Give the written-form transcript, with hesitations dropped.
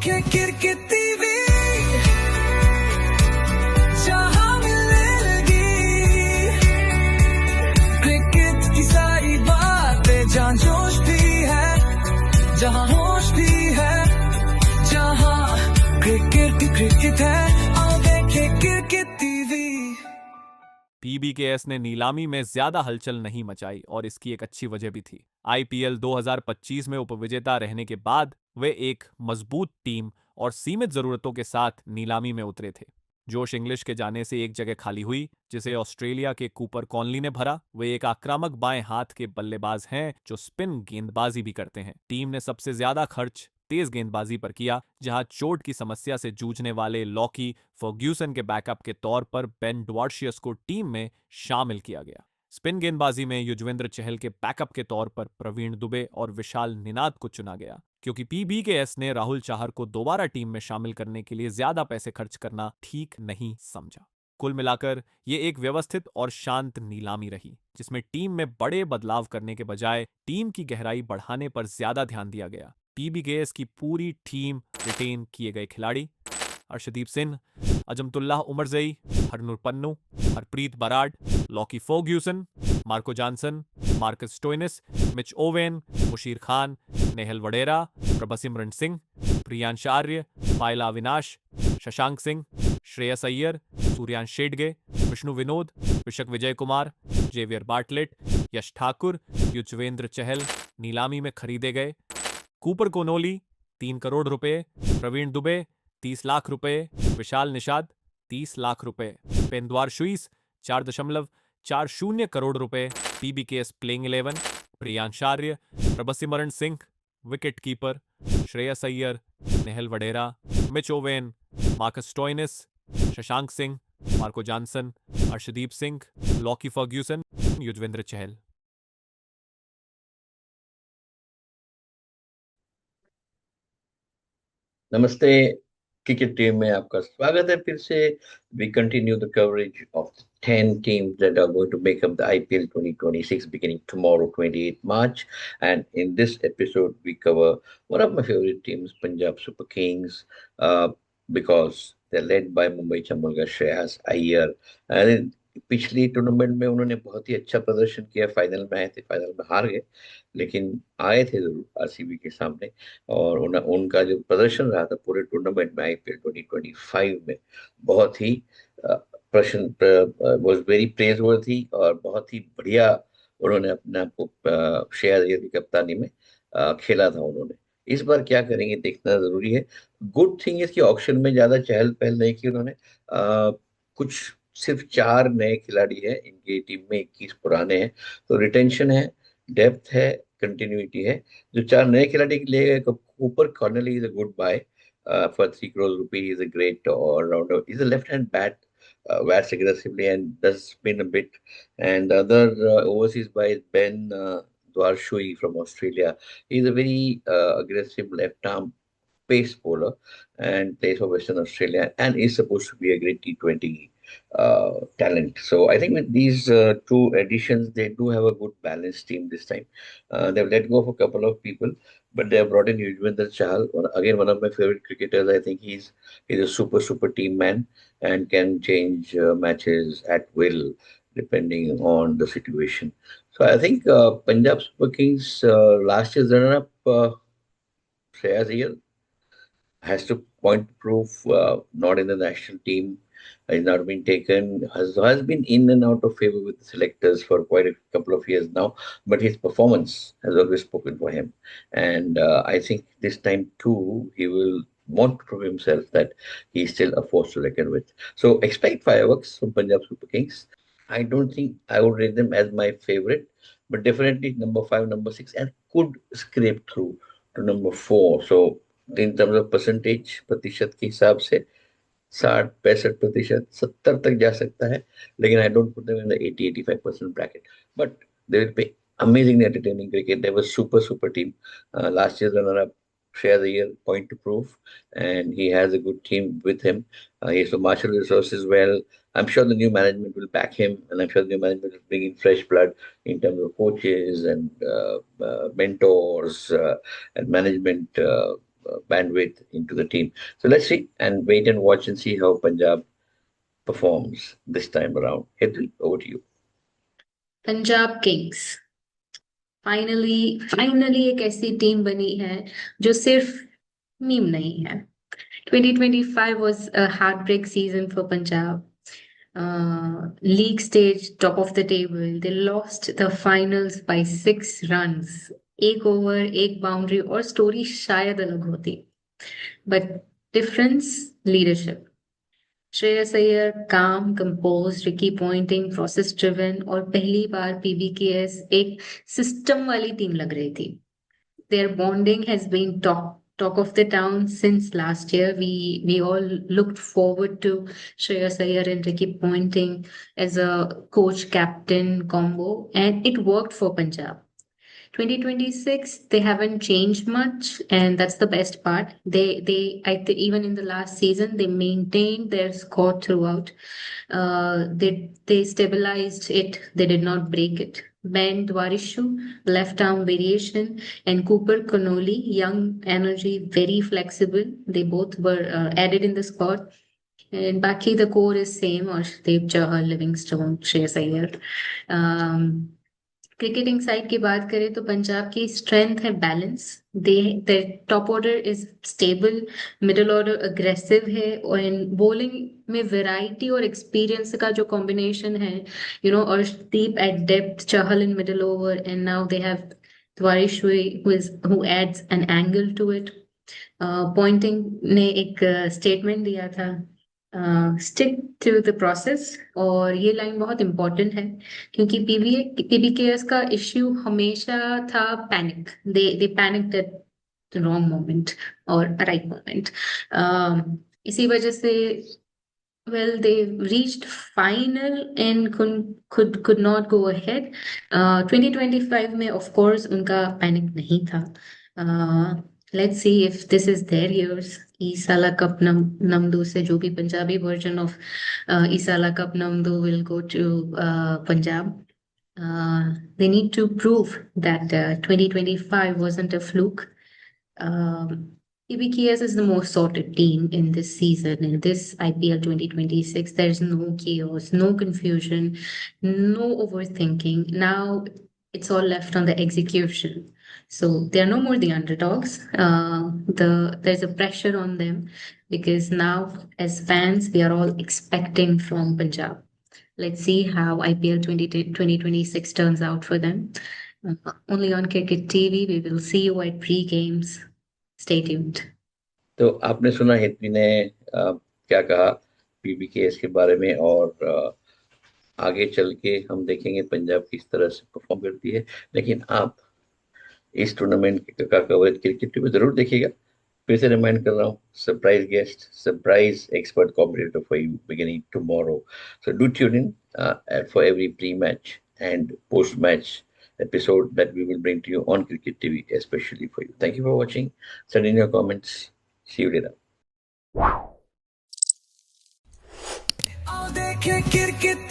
देखे cricket TV, जहां मिलने लगी क्रिकेट की सारी बातें, जहां जोश भी है, जहां होश भी है, जहां क्रिकेट है, आओ देखे क्रिकेट टीवी। पीबीकेएस ने नीलामी में ज्यादा हलचल नहीं मचाई और इसकी एक अच्छी वजह भी थी। आईपीएल 2025 में उपविजेता रहने के बाद वे एक मजबूत टीम और सीमित जरूरतों के साथ नीलामी में उतरे थे। जोश इंग्लिश के जाने से एक जगह खाली हुई, जिसे ऑस्ट्रेलिया के कूपर कॉनली ने भरा। वे एक आक्रामक बाएं हाथ के बल्लेबाज हैं जो स्पिन गेंदबाजी भी करते हैं। टीम ने सबसे ज्यादा खर्च तेज गेंदबाजी पर किया, जहां चोट की समस्या से जूझने वाले लॉकी फर्ग्यूसन के बैकअप के तौर पर बेन ड्वार्शियस को टीम में शामिल किया गया। स्पिन गेंदबाजी में युजवेंद्र चहल के बैकअप के तौर पर प्रवीण दुबे और विशाल निनाद को चुना गया, क्योंकि पीबीकेएस ने राहुल चाहर को दोबारा टीम में शामिल करने के लिए ज्यादा पैसे खर्च करना ठीक नहीं समझा। कुल मिलाकर ये एक व्यवस्थित और शांत नीलामी रही, जिसमें टीम में बड़े बदलाव करने के बजाय टीम की गहराई बढ़ाने पर ज्यादा ध्यान दिया गया। पीबीकेएस की पूरी टीम, रिटेन किए गए खिलाड़ी Arshdeep Singh, Azmatullah Omarzai, Harnoor Pannu, Harpreet Brar, Lockie Ferguson, Marco Jansen, Marcus Stoinis, Mitch Owen, Musheer Khan, Nehal Wadhera, Prabhsimran Singh, Priyansh Arya, Pyla Avinash, Shashank Singh, Shreyas Iyer, Suryansh Shedge, Vishnu Vinod, Rishak Vijay Kumar, Xavier Bartlett, Yash Thakur, Yuzvendra Chahal नीलामी में खरीदे गए। कूपर कोनोली 3 करोड़ रुपए, प्रवीण दुबे 30 लाख रुपए, विशाल निषाद 30 लाख रुपए, पेंदुआर शुइस 4.40 करोड़ रुपए, PBKS playing 11, Priyansh Arya, Prabhsimran Singh, wicket keeper, Shreyas Iyer, Nehal Wadhera, Mitch Owen, Marcus Stoinis, Shashank Singh, Marco Jansen, Arshdeep Singh, Lockie Ferguson, Yuzvendra Chahal. नमस्ते, क्रिकेट टीम में आपका स्वागत है फिर से। We continue the coverage of 10 teams that are going to make up the IPL 2026 beginning tomorrow, 28th March. And in this episode, we cover one of my favorite teams, Punjab Super Kings, because they're led by Mumbai Chamulga Shreyas Iyer. And पिछली tournament में उन्होंने बहुत ही अच्छा प्रदर्शन किया। Final में आए थे, फाइनल में हार गए, लेकिन आए थे जरूर आरसीबी के सामने। और उनका जो प्रदर्शन रहा था पूरे टूर्नामेंट में आईपीएल 2025 में, बहुत ही प्रश्न वाज वेरी प्रेजवर्दी और बहुत ही बढ़िया उन्होंने अपने आप को श्रेयस अय्यर की कप्तानी में खेला था उन्होंने। इस बार क्या करेंगे देखना जरूरी है। गुड थिंग इसकी ऑक्शन में ज्यादा चहल पहल नहीं की उन्होंने। कुछ सिर्फ 4 नए खिलाड़ी हैं इनकी टीम में, 21 पुराने हैं। तो रिटेंशन है, डेप्थ है, कंटिन्यूटी है। जो 4 नए खिलाड़ी लिए गए, Cooper Connolly is a good buy for 3 crore rupees. Is a great all-rounder. He's a left-hand bats aggressively and does spin a bit. And the other overseas buy is Ben Dwarshui from Australia. He's a very aggressive left-arm pace bowler and plays for Western Australia and is supposed to be a great T20 talent. So I think with these 2 additions, they do have a good balanced team this time. They've let go of a couple of people, but they have brought in Yuzvendra Chahal, again one of my favorite cricketers. I think he's a super team man and can change matches at will depending on the situation. So I think Punjab Super Kings last year's runner-up Shreyas Iyer has to point to proof, not in the national team, has not been taken, has been in and out of favor with the selectors for quite a couple of years now, but his performance has always spoken for him. And I think this time too, he will want to prove himself that he's still a force to reckon with. So expect fireworks from Punjab Super Kings. I don't think I would rate them as my favorite, but definitely number 5, number 6, and could scrape through to number 4. So in terms of percentage, प्रतिशत के हिसाब से 60-65%, 70 तक जा सकता है, लेकिन I don't put them in the 80-85% bracket, but they will play amazingly entertaining cricket. They were super team. Last year's runner up Shreyas Iyer, point to prove, and he has a good team with him. He has to marshal resources well. I'm sure the new management will back him, and I'm sure the new management will bring in fresh blood in terms of coaches and mentors and management bandwidth into the team. So let's see and wait and watch and see how Punjab performs this time around. Hedri, over to you. Punjab Kings finally एक ऐसी team बनी है जो सिर्फ meme नहीं है. 2025 was a heartbreak season for Punjab. League stage, top of the table. They lost the finals by 6 runs. एक over, एक बाउंड्री और स्टोरी शायद अलग होती. But difference, leadership. Shreyas Iyer काम, compose, Ricky Ponting, process driven और पहली बार पीबीकेएस एक सिस्टम वाली टीम लग रही थी. Their bonding has been talk of the town since last year. We all looked forward to Shreyas Iyer and Ricky Ponting as a coach captain combo, and it worked for Punjab. 2026 they haven't changed much, and that's the best part. Even in the last season they maintained their score throughout. They stabilized it. They did not break it. Ben Dwarishu, left arm variation, and Cooper Connolly, young energy, very flexible. They both were added in the squad. And Baki, the core is same, Arshdeep Chahal, Livingstone, Shreyas Iyer. Cricketing side की बात करें तो पंजाब की strength है balance. They top order is stable, middle order aggressive है, और bowling में variety और एक्सपीरियंस का जो कॉम्बिनेशन है, Arshdeep at depth, Chahal in middle over, and now they have Dwarshuis who adds an angle to it. Ponting ने एक स्टेटमेंट दिया था, स्टिक टू द प्रोसेस, और ये लाइन बहुत इंपॉर्टेंट है क्योंकि पीबीकेएस का इश्यू हमेशा था panic. They panicked at the wrong moment और राइट मोमेंट. इसी वजह से they reached final and could not go ahead. 2025 में of course उनका पैनिक नहीं था. Let's see if this is their years. Isala Cup Namdu से जो भी Punjabi version of Isala Cup Namdu will go to Punjab. They need to prove that 2025 wasn't a fluke. PBKS is the most sorted team in this season. In this IPL 2026, there's no chaos, no confusion, no overthinking. Now it's all left on the execution. So they are no more the underdogs. There's a pressure on them because now as fans, we are all expecting from Punjab. Let's see how IPL 2026 turns out for them. Only on Cricket TV, we will see you at pre-games. Stay tuned. तो आपने सुना हेतवी ने क्या कहा PBKS के बारे में, और आगे चल के हम देखेंगे पंजाब किस तरह से परफॉर्म करती है. लेकिन आप इस टूर्नामेंट का कवरेज क्रिकेट टीवी जरूर देखिएगा. फिर से रिमाइंड कर रहा हूँ, surprise guest, surprise expert commentator for you beginning tomorrow. So do tune in for every pre match and post-match episode that we will bring to you on Cricket TV, especially for you. Thank you for watching. Send in your comments. See you later. आओ देखें cricket